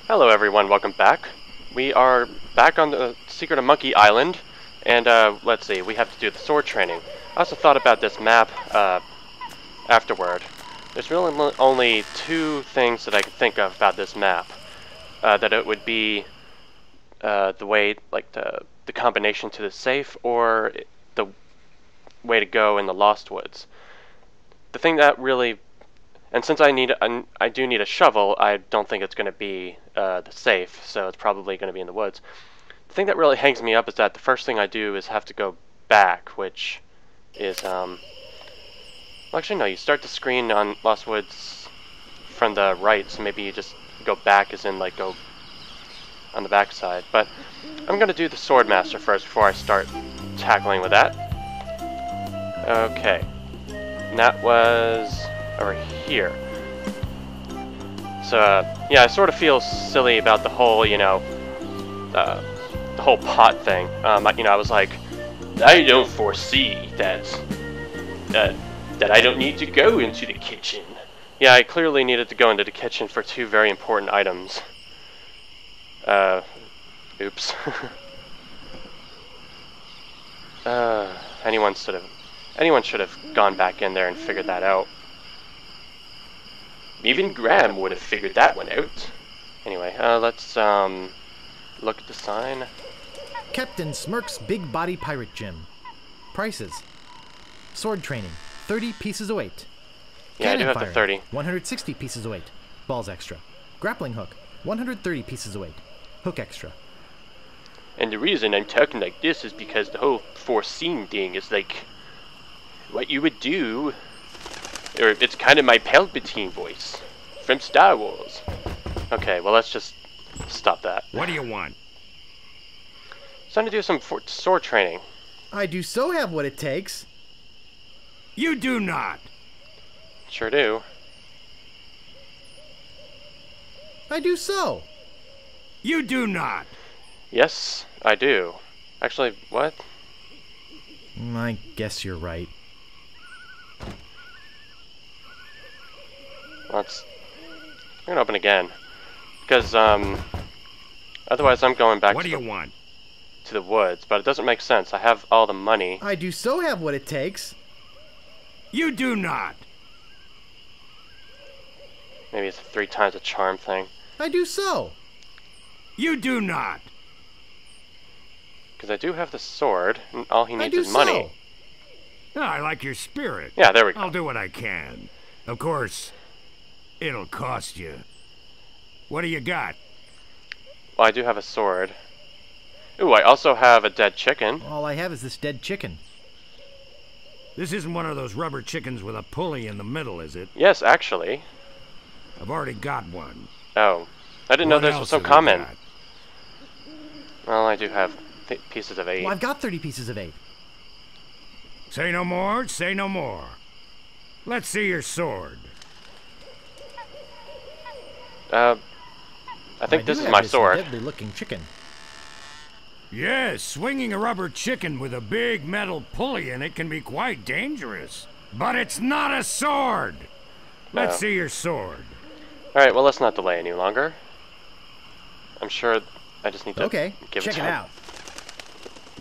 Hello everyone, welcome back. We are back on the Secret of Monkey Island, and let's see, we have to do the sword training. I also thought about this map afterward. There's really only two things that I could think of about this map. That it would be the way, like the combination to the safe, or the way to go in the Lost Woods. The thing that really, and since I do need a shovel, I don't think it's going to be the safe, so it's probably going to be in the woods. The thing that really hangs me up is that the first thing I do is have to go back, which is, well, actually no, you start the screen on Lost Woods from the right, so maybe you just go back as in, like, go on the back side. But I'm going to do the Sword Master first before I start tackling with that. Okay. And that was over here. So, yeah, I sort of feel silly about the whole, you know, the whole pot thing. I was like, I don't foresee that I don't need to go into the kitchen. Yeah, I clearly needed to go into the kitchen for two very important items. Oops. Anyone should have gone back in there and figured that out. Even Graham would have figured that one out. Anyway, let's look at the sign. Captain Smirk's Big Body Pirate Gym. Prices. Sword training, 30 pieces of weight. Yeah, I do have the 30. 160 pieces of weight. Balls extra. Grappling hook, 130 pieces of weight. Hook extra. And the reason I'm talking like this is because the whole foreseen thing is like what you would do, or it's kind of my Palpatine voice from Star Wars. Okay, well, let's just stop that. What do you want? It's time to do some sword training. I do so have what it takes. You do not. Sure do. I do so. You do not. Yes, I do. Actually, what? I guess you're right. I'm gonna open again. Because, otherwise I'm going back what do you want? To the woods, but it doesn't make sense. I have all the money. I do so have what it takes. You do not. Maybe it's 3 times a charm thing. I do so. You do not. Because I do have the sword, and all he needs is money. Oh, I like your spirit. Yeah, there we go. I'll do what I can. Of course, it'll cost you. What do you got? Well, I do have a sword. Ooh, I also have a dead chicken. All I have is this dead chicken. This isn't one of those rubber chickens with a pulley in the middle, is it? Yes, actually. I've already got one. Oh, I didn't know this was so common. Well, I do have pieces of 8. Well, I've got 30 pieces of 8. Say no more, say no more. Let's see your sword. I think this is my sword. Deadly-looking chicken. Yes, swinging a rubber chicken with a big metal pulley in it can be quite dangerous. But it's not a sword! Let's see your sword. Alright, well, let's not delay any longer. I'm sure I just need to give it time. Check it out.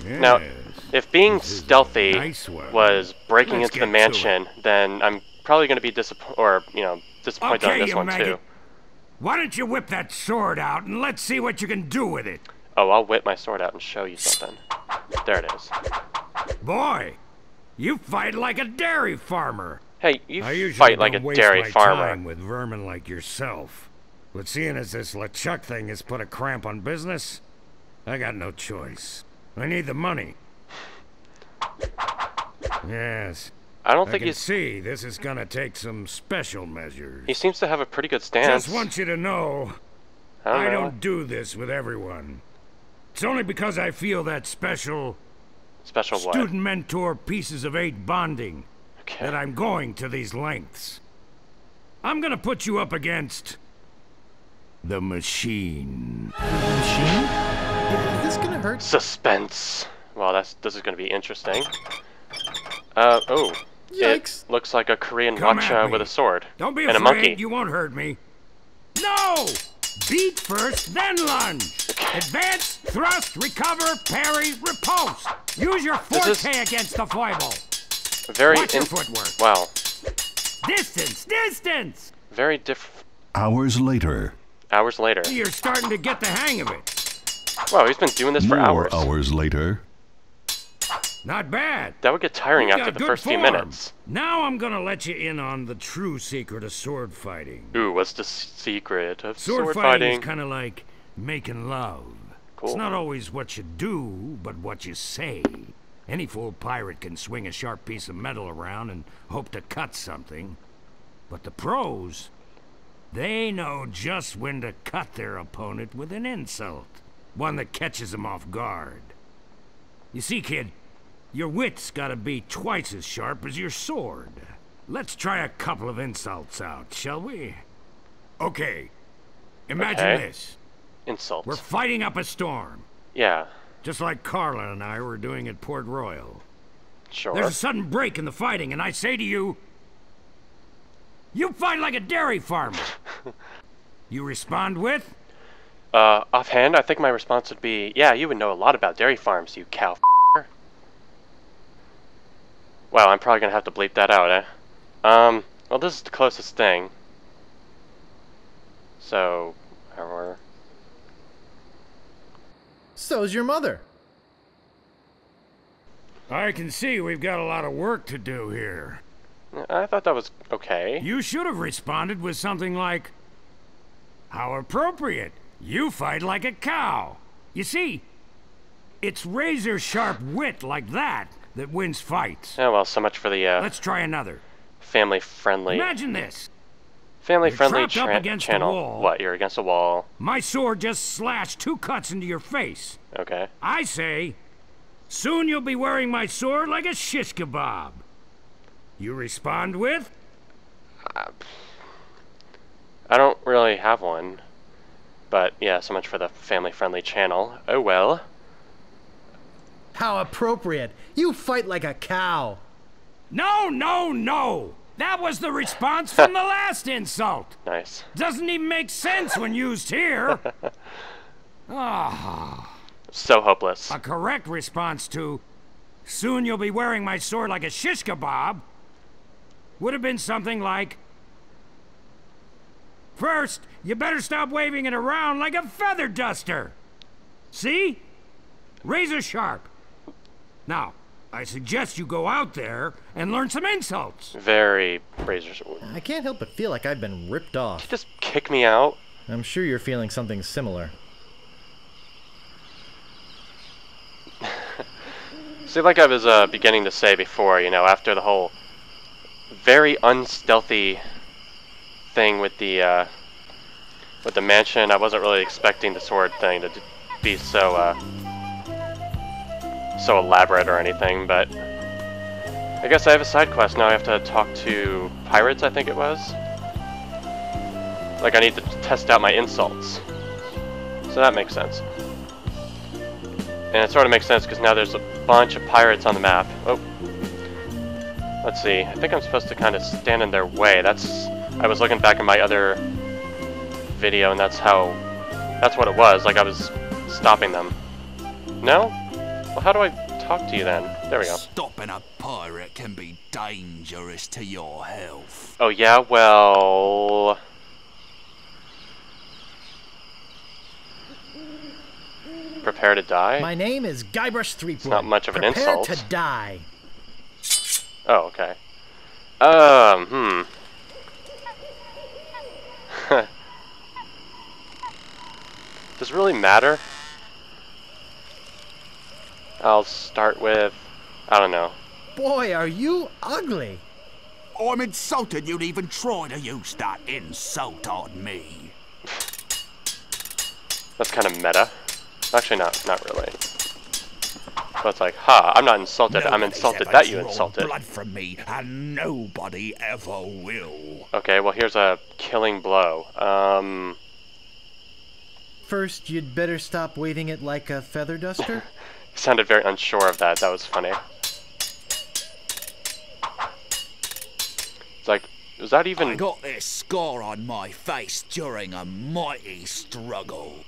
Yes, now, if being stealthy was breaking into the mansion, then I'm probably going to be disappointed on this one maggot. too. Why don't you whip that sword out and let's see what you can do with it? Oh, I'll whip my sword out and show you something. There it is. Boy, you fight like a dairy farmer. Hey, you fight like a dairy farmer. Time with vermin like yourself. But seeing as this LeChuck thing has put a cramp on business, I got no choice. I need the money. Yes. I don't think see this is gonna take some special measures. He seems to have a pretty good stance. Just want you to know, I don't do this with everyone. It's only because I feel that special what? Student mentor pieces of 8 bonding that I'm going to these lengths. I'm gonna put you up against the machine. The machine? Is this gonna hurt? Suspense. Well, this is gonna be interesting. Oh. Yikes. It looks like a Korean watcha with a sword. Don't be and afraid, a monkey. You won't hurt me. No! Beat first, then lunge. Advance, thrust, recover, parry, repulse. Use your forte against the foible. Watch your footwork. Wow. Distance, distance. Very different. Hours later. Hours later. You're starting to get the hang of it. Wow, he's been doing this for hours. Hours later. Not bad. That would get tiring after the first few minutes. Now I'm gonna let you in on the true secret of sword fighting. Ooh, what's the secret of sword fighting? Is kind of like making love. Cool. It's not always what you do, but what you say. Any fool pirate can swing a sharp piece of metal around and hope to cut something. But the pros, they know just when to cut their opponent with an insult. One that catches them off guard. You see, kid, your wit's gotta be twice as sharp as your sword. Let's try a couple of insults out, shall we? Okay. Imagine this. Insults. We're fighting up a storm. Yeah. Just like Carla and I were doing at Port Royal. Sure. There's a sudden break in the fighting, and I say to you, you fight like a dairy farmer. You respond with? Offhand, I think my response would be, yeah, you would know a lot about dairy farms, you cow f***er. Wow, I'm probably gonna have to bleep that out, eh? Well, this is the closest thing. So, So's your mother. I can see we've got a lot of work to do here. I thought that was okay. You should have responded with something like, how appropriate. You fight like a cow. You see, it's razor-sharp wit like that that wins fights. Oh, well, so much for the, Let's try another. Family-friendly... Imagine this. Family-friendly channel. Wall. What, you're against a wall? My sword just slashed 2 cuts into your face. Okay. I say, soon you'll be wearing my sword like a shishkabob. You respond with? I don't really have one. But, yeah, so much for the family-friendly channel. Oh, well. How appropriate. You fight like a cow. No, no, no! That was the response from the last insult! Nice. Doesn't even make sense when used here! So hopeless. A correct response to, soon you'll be wearing my sword like a shishkabob, would have been something like, first, you better stop waving it around like a featherduster! See? Razor sharp. Now, I suggest you go out there and learn some insults. Very razor sharp. I can't help but feel like I've been ripped off. Just kick me out. I'm sure you're feeling something similar. See, like I was beginning to say before, you know, after the whole very unstealthy thing with the mansion, I wasn't really expecting the sword thing to be so so elaborate or anything, but I guess I have a side quest now. I have to talk to pirates, I think it was. Like, I need to test out my insults. So that makes sense. And it sort of makes sense because now there's a bunch of pirates on the map. Oh. Let's see. I think I'm supposed to kind of stand in their way. I was looking back at my other video and that's what it was. Like, I was stopping them. No? Well, how do I talk to you then? There we go. Stopping a pirate can be dangerous to your health. Oh yeah, well... Prepare to die? My name is Guybrush Threepwood. It's not much of an insult. Prepare to die. Oh, okay. Does it really matter? I'll start with... I don't know. Boy, are you ugly. I'm insulted you'd even try to use that insult on me. That's kind of meta. Actually, not really. So it's like, ha, I'm not insulted. I'm insulted that you insulted. Blood from me, and nobody ever will. Okay, well here's a killing blow. First, you'd better stop waving it like a feather duster. Sounded very unsure of that. That was funny. It's like, Was that even... I got this scar on my face during a mighty struggle.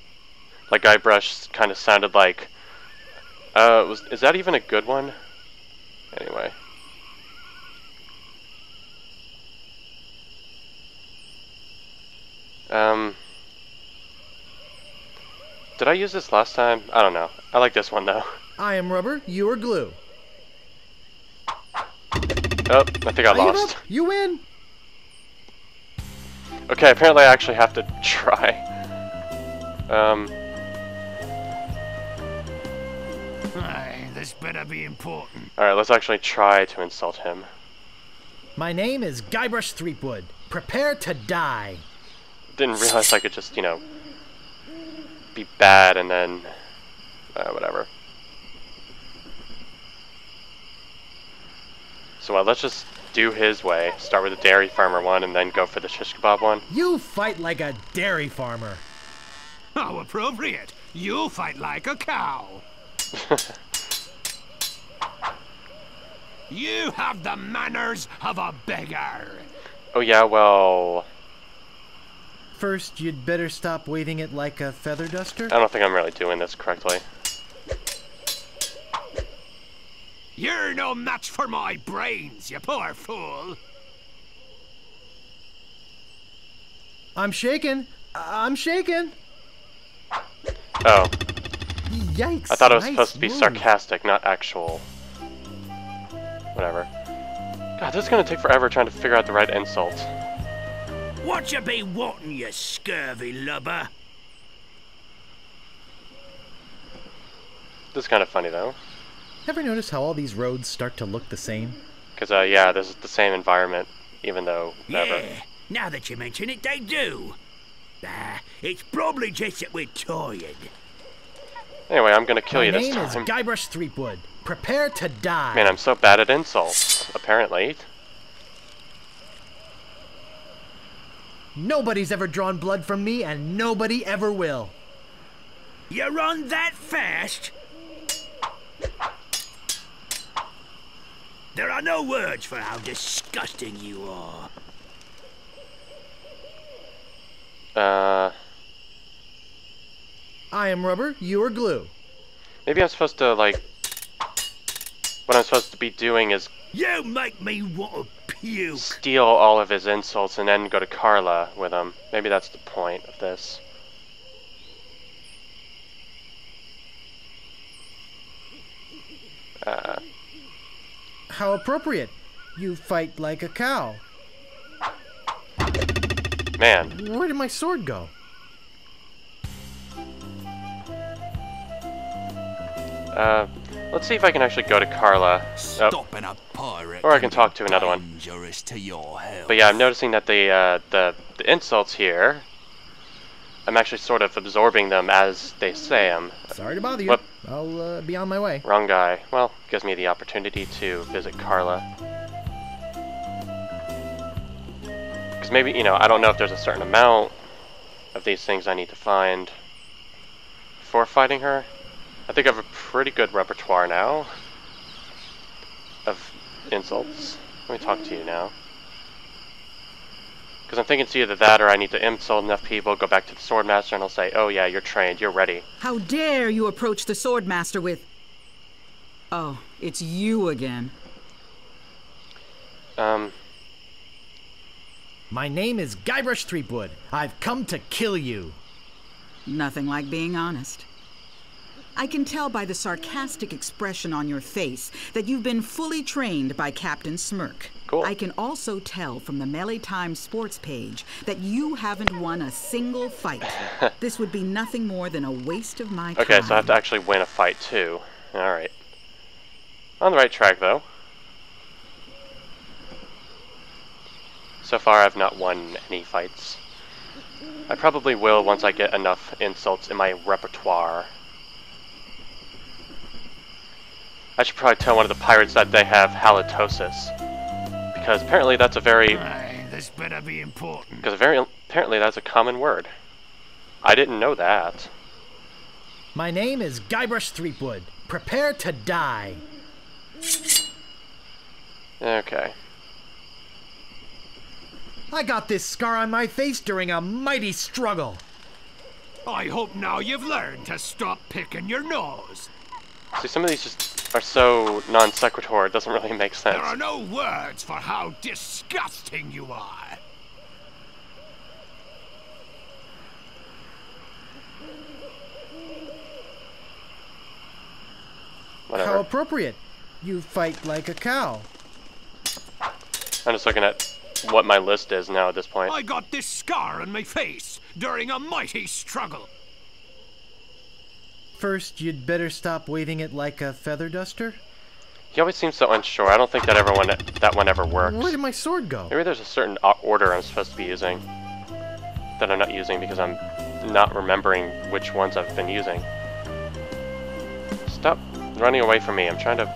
Like Guybrush kind of sounded like... is that even a good one? Anyway. Did I use this last time? I don't know. I like this one though. I am rubber, you are glue. Oh, I think I lost. You win! Okay, apparently I actually have to try. This better be important. Alright, let's actually try to insult him. My name is Guybrush Threepwood. Prepare to die. Didn't realize I could just, you know, be bad and then... whatever. So let's just do his way. Start with the dairy farmer one and then go for the shishkabob one. You fight like a dairy farmer. How appropriate. You fight like a cow. You have the manners of a beggar. Oh yeah, well... First, you'd better stop waving it like a featherduster. I don't think I'm really doing this correctly. You're no match for my brains, you poor fool. I'm shaking. I'm shaking. Oh. Yikes. I thought it was nice supposed to be move. sarcastic, not actual. Whatever. God, this is gonna take forever trying to figure out the right insult. What you be wanting, you scurvy lubber? This is kind of funny though. Ever notice how all these roads start to look the same? Because, yeah, this is the same environment, even though, never. Yeah, now that you mention it, they do. It's probably just that we're tired. Anyway, I'm gonna kill you this My name is time. Guybrush Threepwood. Prepare to die. Man, I'm so bad at insults, apparently. Nobody's ever drawn blood from me, and nobody ever will. You run that fast? There are no words for how disgusting you are. I am rubber, you are glue. Maybe I'm supposed to, like... What I'm supposed to be doing is You make me want to puke. steal all of his insults and then go to Carla with them. Maybe that's the point of this. How appropriate. You fight like a cow. Man. Where did my sword go? Let's see if I can actually go to Carla. Stopping a pirate. Or I can talk to another one. Dangerous to your health. But yeah, I'm noticing that the insults here, I'm actually sort of absorbing them as they say them. Sorry to bother you. Whoop. I'll be on my way. Wrong guy. Well, gives me the opportunity to visit Carla. Because maybe, you know, I don't know if there's a certain amount of these things I need to find before fighting her. I think I have a pretty good repertoire now of insults. Let me talk to you now. Because I'm thinking it's either that or I need to insult enough people, go back to the Swordmaster, and he'll say, oh yeah, you're trained, you're ready. How dare you approach the Swordmaster with... Oh, it's you again. My name is Guybrush Threepwood. I've come to kill you. Nothing like being honest. I can tell by the sarcastic expression on your face that you've been fully trained by Captain Smirk. Cool. I can also tell from the Melee Times sports page that you haven't won a single fight. This would be nothing more than a waste of my time. Okay, so I have to actually win a fight too. Alright. On the right track though. So far I've not won any fights. I probably will once I get enough insults in my repertoire. I should probably tell one of the pirates that they have halitosis. Because apparently that's a very... This better be important. Because apparently that's a common word. I didn't know that. My name is Guybrush Threepwood. Prepare to die. Okay. I got this scar on my face during a mighty struggle. I hope now you've learned to stop picking your nose. See, some of these just are so non sequitur, it doesn't really make sense. There are no words for how disgusting you are. Whatever. How appropriate. You fight like a cow. I'm just looking at what my list is now at this point. I got this scar on my face during a mighty struggle. First, you'd better stop waving it like a featherduster. He always seems so unsure. I don't think that one ever works. Where did my sword go? Maybe there's a certain order I'm supposed to be using that I'm not using because I'm not remembering which ones I've been using. Stop running away from me. I'm trying to...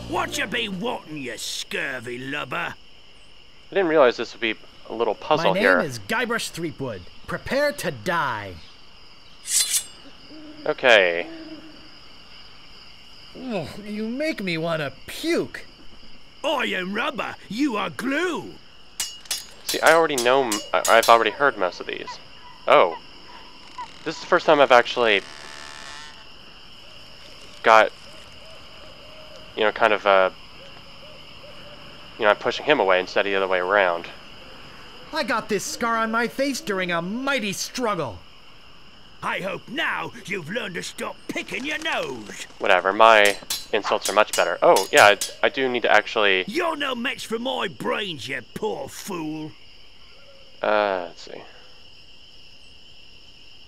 What you be wanting, you scurvy lubber? I didn't realize this would be a little puzzle here. My name is Guybrush Threepwood. Prepare to die. Okay. Oh, you make me want to puke. I am rubber, you are glue. See, I already know... I've already heard most of these. Oh. This is the first time I've actually got... You know, kind of, you know, I'm pushing him away instead of the other way around. I got this scar on my face during a mighty struggle. I hope now you've learned to stop picking your nose. Whatever, my insults are much better. Oh, yeah, I do need to actually... You're no match for my brains, you poor fool. Let's see.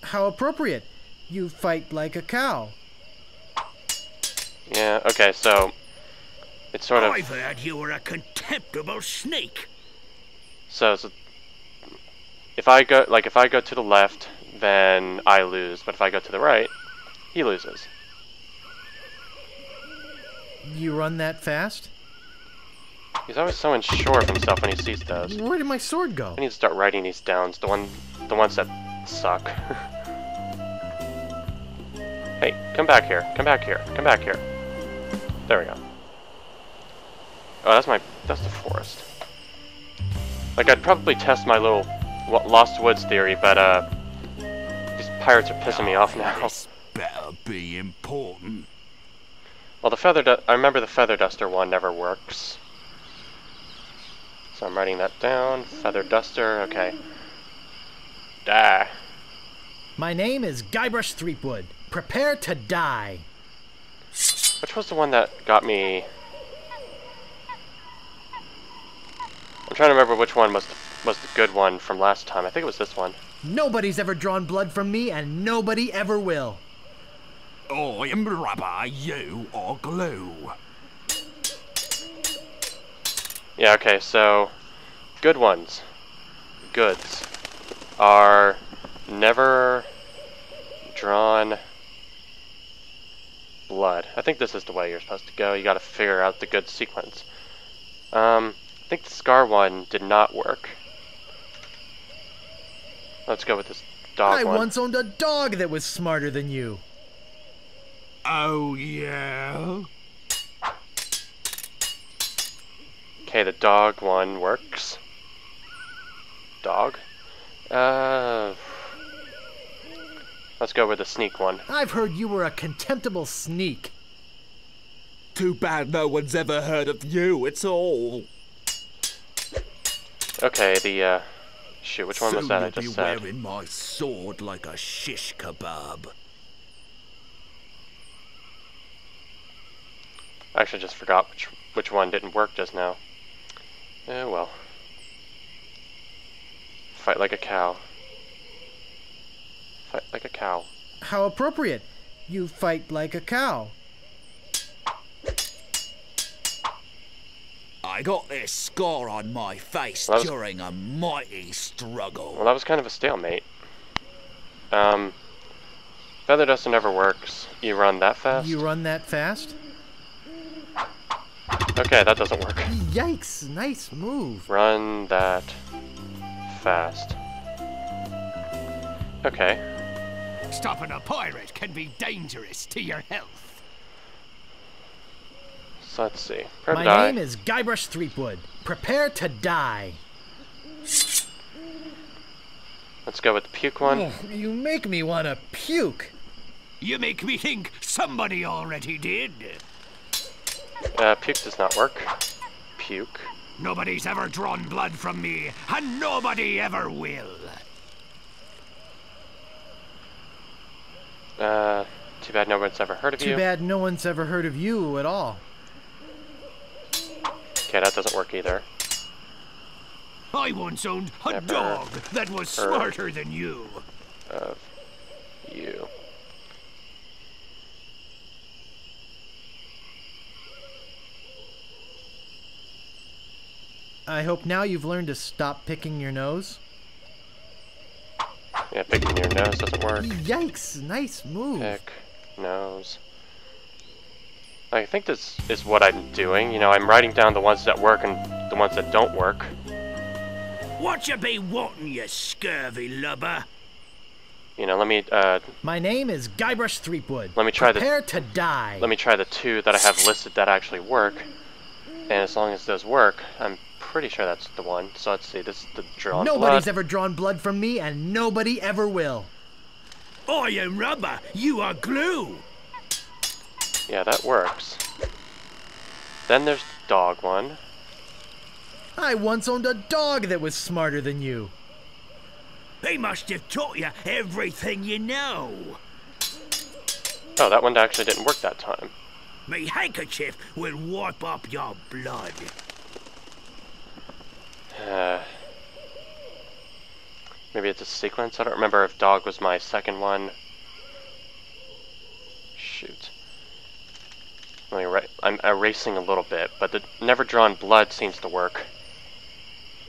How appropriate. You fight like a cow. Yeah, okay, so... It's sort of... I've heard you were a contemptible sneak. So, if I go to the left, then I lose. But if I go to the right, he loses. You run that fast? He's always so unsure of himself when he sees those. Where did my sword go? I need to start writing these down. The ones that suck. Hey, come back here. Come back here. Come back here. There we go. Oh, that's the forest. Like, I'd probably test my little Lost Woods theory, but, these pirates are pissing me off now. This better be important. Well, I remember the featherduster one never works. So I'm writing that down. Featherduster, okay. Die. My name is Guybrush Threepwood. Prepare to die. Which was the one that got me... I'm trying to remember which one was the good one from last time. I think it was this one. Nobody's ever drawn blood from me, and nobody ever will. I am rubber, you are glue. Yeah, okay, so... Good ones. Goods. Are never drawn blood. I think this is the way you're supposed to go. You gotta figure out the good sequence. I think the scar one did not work. Let's go with this dog one. I once owned a dog that was smarter than you. Oh, yeah? Okay, the dog one works. Dog. Let's go with the sneak one. I've heard you were a contemptible sneak. Too bad no one's ever heard of you, it's all. Okay, the, shoot, which one was that I just said? Soon you'll be wearing my sword like a shishkabob. I actually just forgot which one didn't work just now. Eh, well. Fight like a cow. Fight like a cow. How appropriate. You fight like a cow. I got this scar on my face during a mighty struggle. Well, that was kind of a stalemate. Featherduster never works. You run that fast? You run that fast? Okay, that doesn't work. Yikes, nice move. Run that fast. Okay. Stopping a pirate can be dangerous to your health. So let's see. My name is Guybrush Threepwood. Prepare to die. Let's go with the puke one. Oh, you make me want to puke. You make me think somebody already did. Puke does not work. Puke. Nobody's ever drawn blood from me, and nobody ever will. Too bad no one's ever heard of you. Too bad no one's ever heard of you at all. Okay, that doesn't work either. I once owned a dog that was smarter than you. Of you. I hope now you've learned to stop picking your nose. Yeah, picking your nose doesn't work. Yikes, nice move. Pick, nose. I think this is what I'm doing. You know, I'm writing down the ones that work and the ones that don't work. What you be wanting, you scurvy lubber? You know, let me, My name is Guybrush Threepwood. Let me try Prepare to die. Let me try the two that I have listed that actually work. And as long as those work, I'm pretty sure that's the one. So let's see, this is the drawn blood. Nobody's ever drawn blood from me, and nobody ever will. I am rubber, you are glue. Yeah, that works. Then there's the dog one. I once owned a dog that was smarter than you. They must have taught you everything you know. Oh, that one actually didn't work that time. Me handkerchief will wipe up your blood. Maybe it's a sequence? I don't remember if dog was my second one. Shoot. Let me I'm erasing a little bit, but the never drawn blood seems to work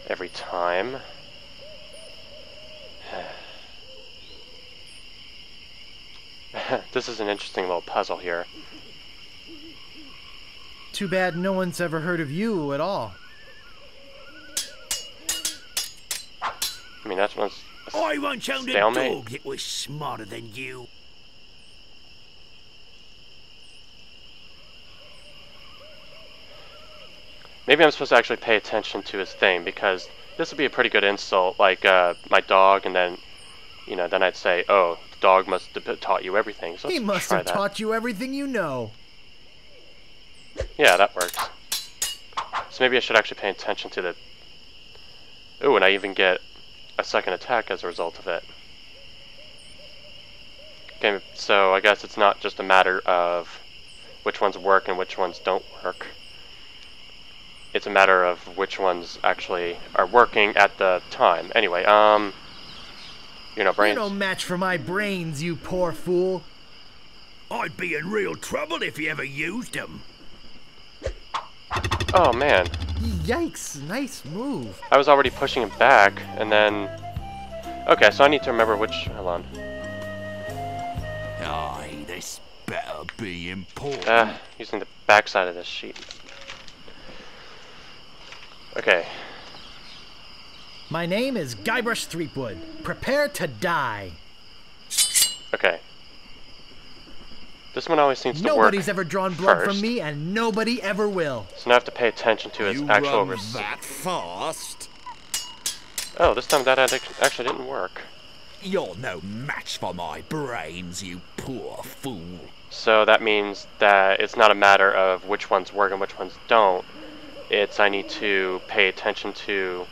every time. This is an interesting little puzzle here. Too bad no one's ever heard of you at all. I mean, that's one's I once owned a dog that was smarter than you. Maybe I'm supposed to actually pay attention to his thing, because this would be a pretty good insult, like my dog, and then, you know, then I'd say, oh, the dog must have taught you everything. So he must have taught you everything you know. Yeah, that works. So maybe I should actually pay attention to the... Ooh, and I even get a second attack as a result of it. Okay, so I guess it's not just a matter of which ones work and which ones don't work. It's a matter of which ones actually are working at the time. Anyway, you know, brains. You're no match for my brains, you poor fool. I'd be in real trouble if you ever used them. Oh, man. Yikes, nice move. I was already pushing him back, and then... Okay, so I need to remember which... Hold on. Aye, this better be important. Using the backside of this sheet. Okay. My name is Guybrush Threepwood. Prepare to die. Okay. This one always seems to work. Nobody's ever drawn blood first. from me, and nobody ever will. So now I have to pay attention to his actual... run that fast? Oh, this time that actually didn't work. You're no match for my brains, you poor fool. So that means that it's not a matter of which ones work and which ones don't. It's I need to pay attention to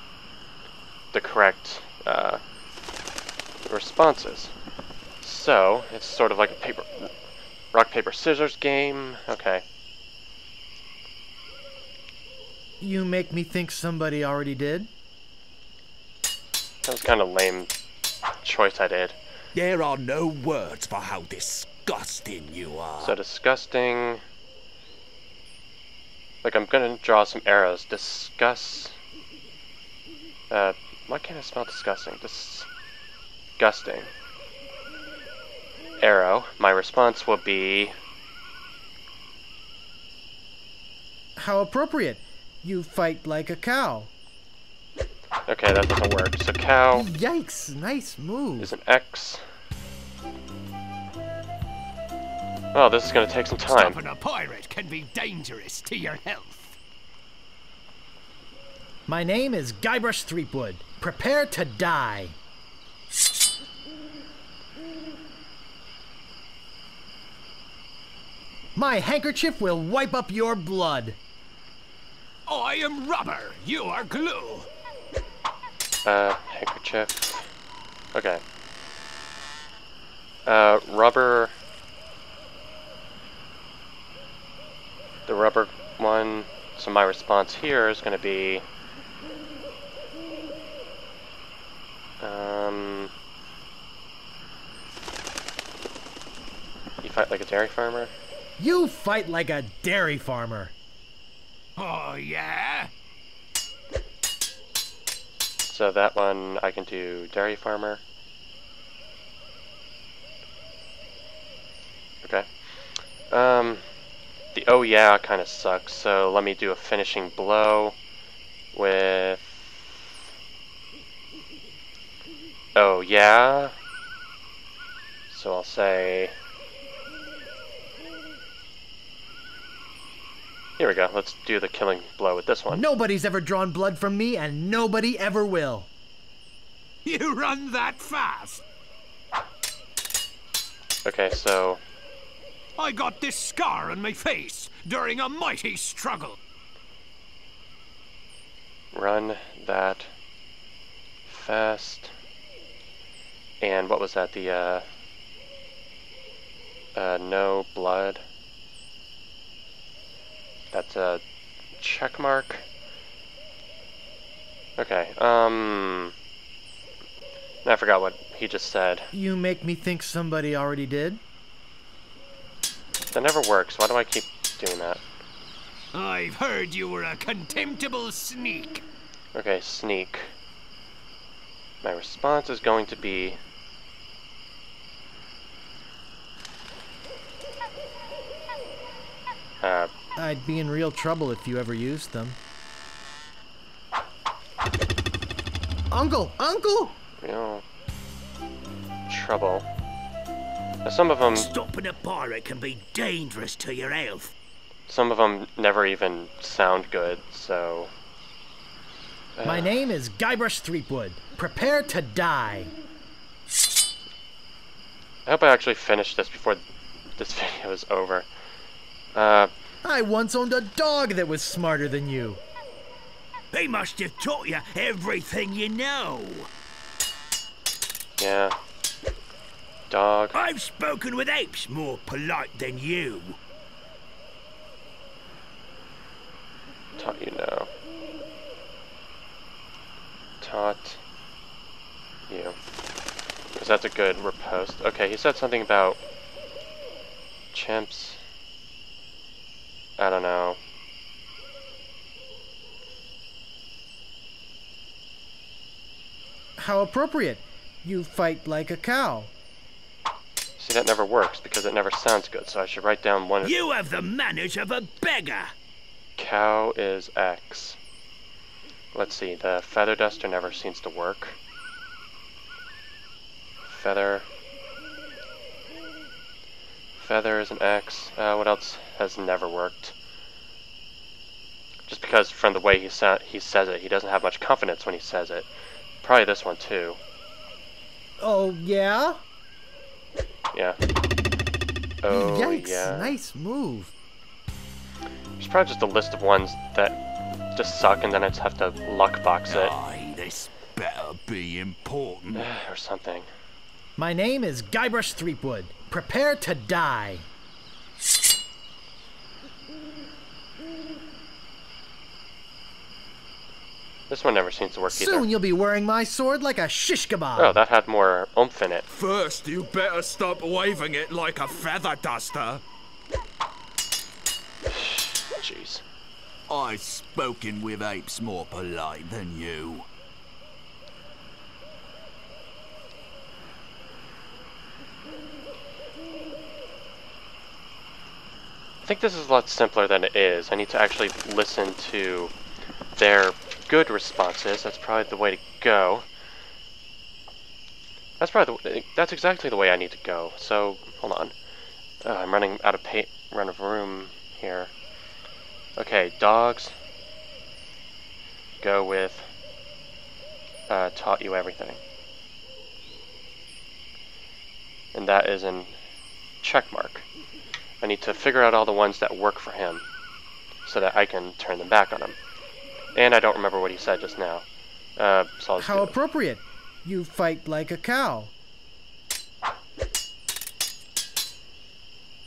the correct responses. So it's sort of like a rock, paper, scissors game. Okay. You make me think somebody already did. That was kind of lame choice I did. There are no words for how disgusting you are. So disgusting. Like, I'm gonna draw some arrows. Disgust. Why can't I spell disgusting? Disgusting. Arrow. My response will be... How appropriate. You fight like a cow. Okay, that doesn't work. So cow... Yikes, nice move. Is an X. Well, this is going to take some time. Stopping a pirate can be dangerous to your health. My name is Guybrush Threepwood. Prepare to die. My handkerchief will wipe up your blood. I am rubber. You are glue. Handkerchief. Okay. Rubber. The rubber one. So my response here is going to be... You fight like a dairy farmer? You fight like a dairy farmer. Oh, yeah? So that one I can do dairy farmer. Okay. The oh yeah kind of sucks, so let me do a finishing blow with... Oh yeah? So I'll say... Here we go, let's do the killing blow with this one. Nobody's ever drawn blood from me, and nobody ever will. You run that fast? Okay, so... I got this scar on my face during a mighty struggle. Run that fast. And what was that? The, no blood. That's a check mark. Okay, I forgot what he just said. You make me think somebody already did. That never works. Why do I keep doing that? I've heard you were a contemptible sneak. Okay, sneak. My response is going to be... I'd be in real trouble if you ever used them. Uncle! Uncle! Real... trouble. Now, some of them... Stopping a pirate can be dangerous to your health. Some of them never even sound good, so... My name is Guybrush Threepwood. Prepare to die. I hope I actually finish this before this video is over. I once owned a dog that was smarter than you. They must have taught you everything you know. Yeah. Dog. I've spoken with apes more polite than you. Taught you know. Taught you. Because that's a good riposte. Okay, he said something about chimps. I don't know. How appropriate. You fight like a cow. See, that never works because it never sounds good, so I should write down one. You have the manners of a beggar. Cow is X. Let's see, the featherduster never seems to work. Feather. Feather is an X. What else has never worked? Just because from the way he says it, he doesn't have much confidence when he says it. Probably this one too. Oh, yeah? Yeah. Oh, Yikes, yeah. nice move. There's probably just a list of ones that just suck and then I just have to luck box it. Aye, this better be important. Or something. My name is Guybrush Threepwood. Prepare to die. This one never seems to work either. Soon you'll be wearing my sword like a shishkabob. Oh, that had more oomph in it. First, you better stop waving it like a featherduster. Jeez. I've spoken with apes more polite than you. I think this is a lot simpler than it is. I need to actually listen to their good responses. That's probably the way to go. That's exactly the way I need to go. So, hold on. I'm running out of room here. Okay, dogs. Go with taught you everything. And that is in check mark. I need to figure out all the ones that work for him so that I can turn them back on him. And I don't remember what he said just now. So I'll just How appropriate. You fight like a cow.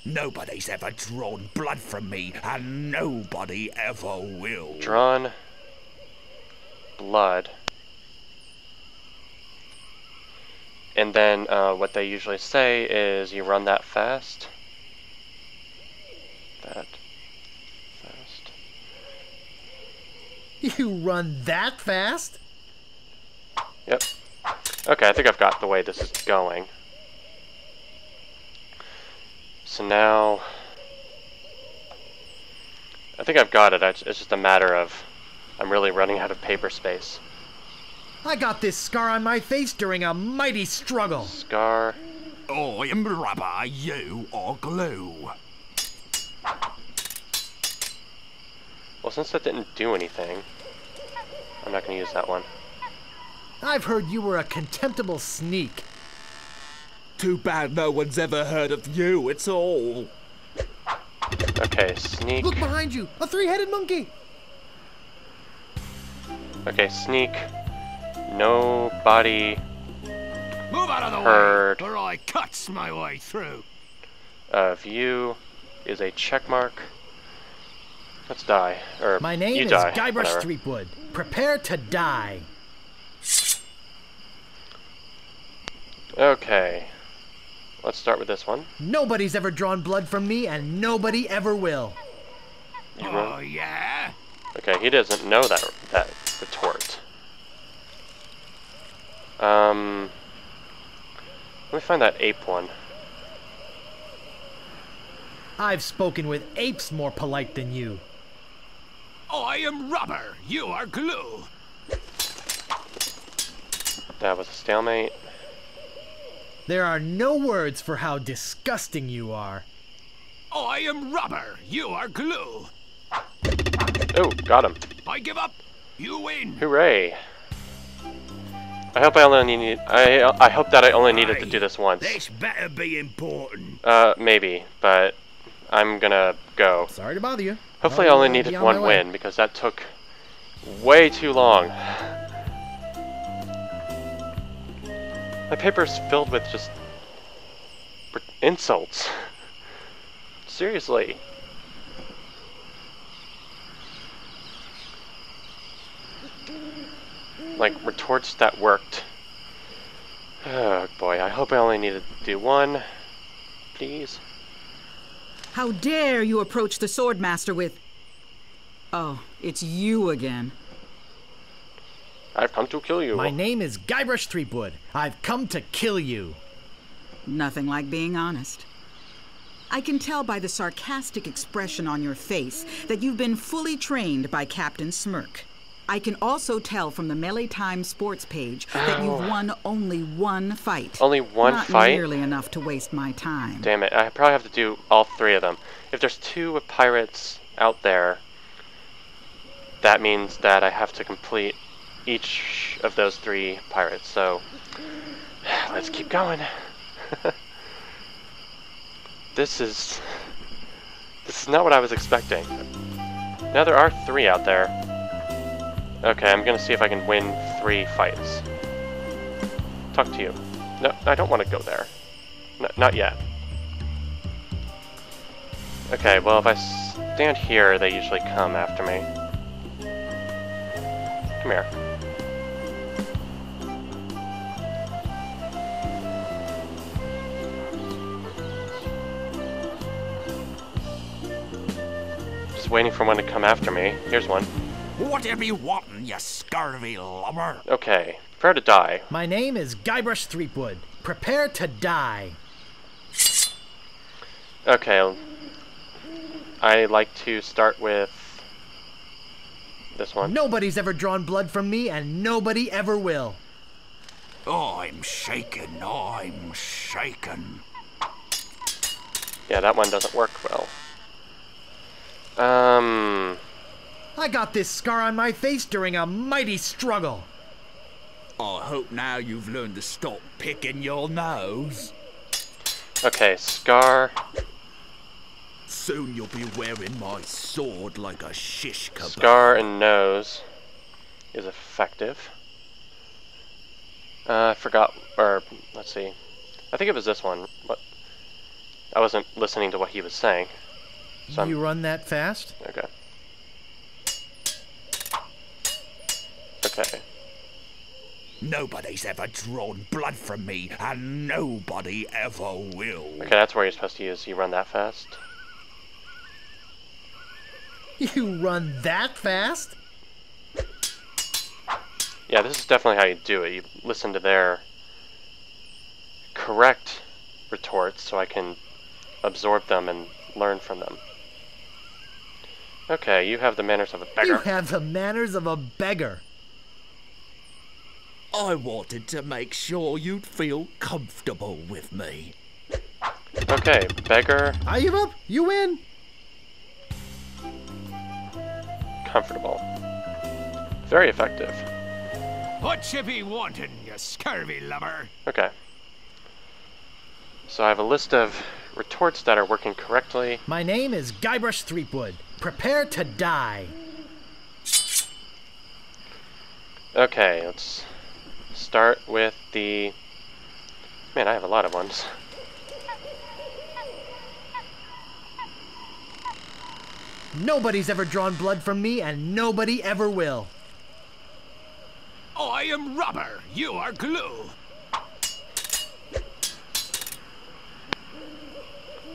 Nobody's ever drawn blood from me, and nobody ever will. Drawn blood. And then what they usually say is you run that fast. That fast. You run that fast? Yep. Okay, I think I've got the way this is going. So now, I think I've got it. It's just a matter of I'm really running out of paper space. I got this scar on my face during a mighty struggle. Scar. I am rubber, you are glue. Well, since that didn't do anything, I'm not going to use that one. I've heard you were a contemptible sneak. Too bad no one's ever heard of you, it's all. Okay, sneak. Look behind you! A three-headed monkey! Okay, sneak. Nobody Move out of the heard way, or I cuts my way through. of you is a check mark. Let's die. Or My name you is die. Guybrush Whatever. Threepwood. Prepare to die. Okay. Let's start with this one. Nobody's ever drawn blood from me, and nobody ever will. You Oh, run. yeah? Okay, he doesn't know that retort. Let me find that ape one. I've spoken with apes more polite than you. I am rubber, you are glue. That was a stalemate. There are no words for how disgusting you are. I am rubber, you are glue. Oh, got him. I give up, you win. Hooray. I hope I only need. I hope that I only needed to do this once. This better be important. Maybe, but I'm gonna go. Sorry to bother you. Hopefully I I'll, only be needed on one my way. win, because that took way too long. My paper's filled with just insults. Seriously. Like, retorts that worked. Oh boy, I hope I only needed to do one. Please. How dare you approach the Swordmaster with... Oh, it's you again. I've come to kill you. My name is Guybrush Threepwood. I've come to kill you. Nothing like being honest. I can tell by the sarcastic expression on your face that you've been fully trained by Captain Smirk. I can also tell from the Melee Time sports page that you've won only one fight. Only one Not fight? nearly enough to waste my time. Damn it, I probably have to do all three of them. If there's 2 pirates out there, that means that I have to complete each of those 3 pirates, so let's keep going. This is not what I was expecting. Now there are 3 out there. Okay, I'm gonna see if I can win 3 fights. Talk to you. No, I don't want to go there. No, not yet. Okay, well if I stand here, they usually come after me. Come here. Just waiting for one to come after me. Here's one. Whatever you want, you scurvy lumber. Okay, prepare to die. My name is Guybrush Threepwood. Prepare to die. Okay, I like to start with this one. Nobody's ever drawn blood from me, and nobody ever will. I'm shaken, I'm shaken. Yeah, that one doesn't work well. I got this scar on my face during a mighty struggle. I hope now you've learned to stop picking your nose. Okay, scar. Soon you'll be wearing my sword like a shishkabob. Scar and nose is effective. I forgot, or let's see. I think it was this one, but I wasn't listening to what he was saying. So You run that fast? Okay. Okay. Nobody's ever drawn blood from me, and nobody ever will. Okay, that's where you're supposed to use. You run that fast. You run that fast? Yeah, this is definitely how you do it. You listen to their correct retorts so I can absorb them and learn from them. Okay, you have the manners of a beggar. You have the manners of a beggar. I wanted to make sure you'd feel comfortable with me. Okay, beggar. I give up. You win. Comfortable. Very effective. What you be wanting, you scurvy lubber? Okay. So I have a list of retorts that are working correctly. My name is Guybrush Threepwood. Prepare to die. Okay, let's start with the... Man, I have a lot of ones. Nobody's ever drawn blood from me, and nobody ever will. I am rubber, you are glue.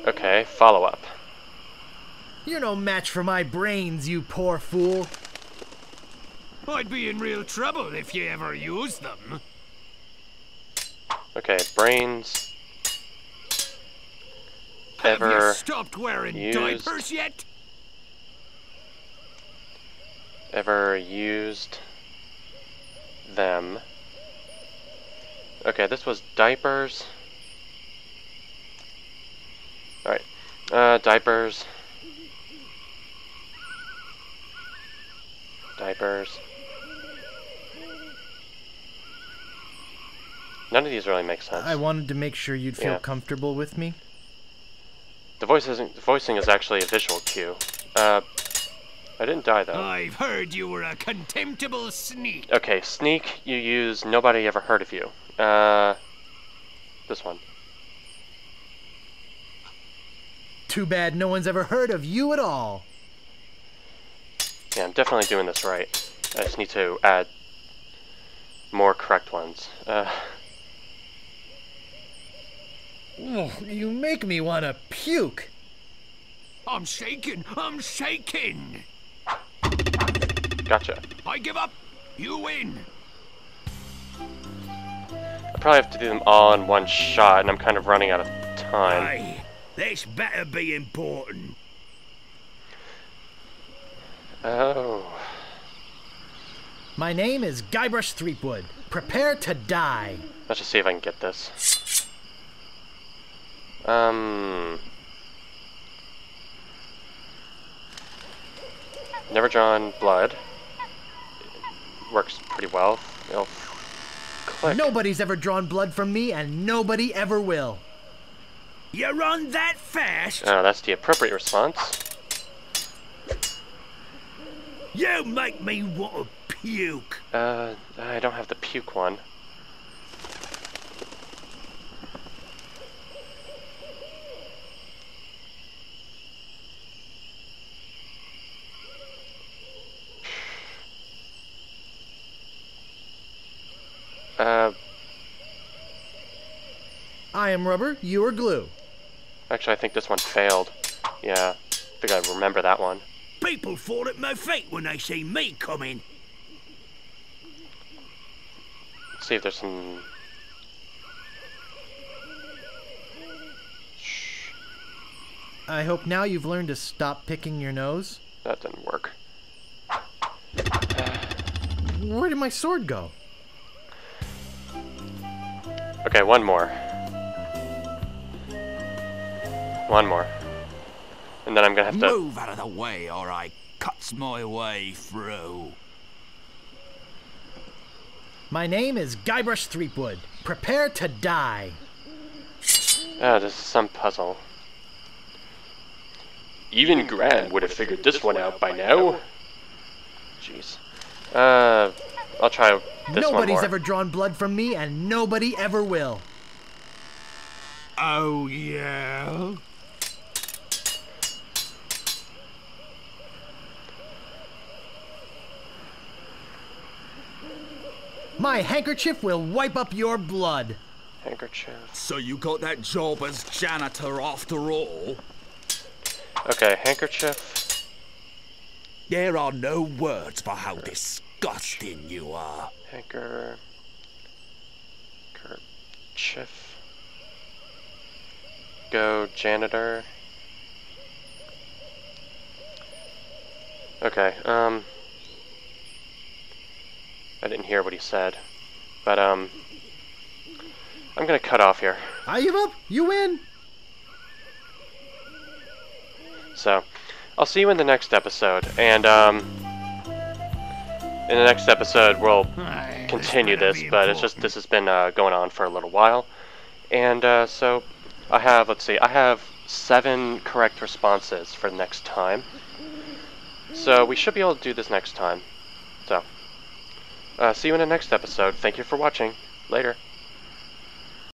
Okay, follow up. You're no match for my brains, you poor fool. I'd be in real trouble if you ever used them. Okay, brains. Have you Ever stopped wearing used. diapers yet? Ever used them. Okay, this was diapers. Alright, diapers. Diapers. None of these really make sense. I wanted to make sure you'd feel Yeah. comfortable with me. The voicing is actually a visual cue. I didn't die though. I've heard you were a contemptible sneak. Okay, sneak, you use nobody ever heard of you. This one. Too bad no one's ever heard of you at all. Yeah, I'm definitely doing this right. I just need to add more correct ones. You make me want to puke. I'm shaking, I'm shaking. Gotcha. I give up, you win. I probably have to do them all in one shot, and I'm kind of running out of time. Aye, this better be important. Oh. My name is Guybrush Threepwood. Prepare to die. Let's just see if I can get this. Never drawn blood. Works pretty well. It'll click. Nobody's ever drawn blood from me, and nobody ever will. You run that fast? Oh, that's the appropriate response. You make me want to puke. I don't have the puke one. I am rubber, you are glue. Actually, I think this one failed. Yeah, I think I remember that one. People fall at my feet when they see me coming. Let's see if there's some... I hope now you've learned to stop picking your nose. That didn't work. Where did my sword go? Okay, one more. One more. And then I'm gonna have to... Move out of the way or I cuts my way through. My name is Guybrush Threepwood. Prepare to die. Oh, this is some puzzle. Even Gran would have figured this one out by now. Jeez. I'll try this one more. Nobody's ever drawn blood from me, and nobody ever will. Oh, yeah? My handkerchief will wipe up your blood. Handkerchief. So you got that job as janitor after all? Okay, handkerchief. There are no words for how disgusting you are. Handkerchief. Go janitor. Okay, I didn't hear what he said, but I'm gonna cut off here. I give up. You win. So, I'll see you in the next episode, and in the next episode we'll continue this, but it's just this has been going on for a little while, and so I have, let's see, I have 7 correct responses for next time, so we should be able to do this next time. So, see you in the next episode. Thank you for watching. Later.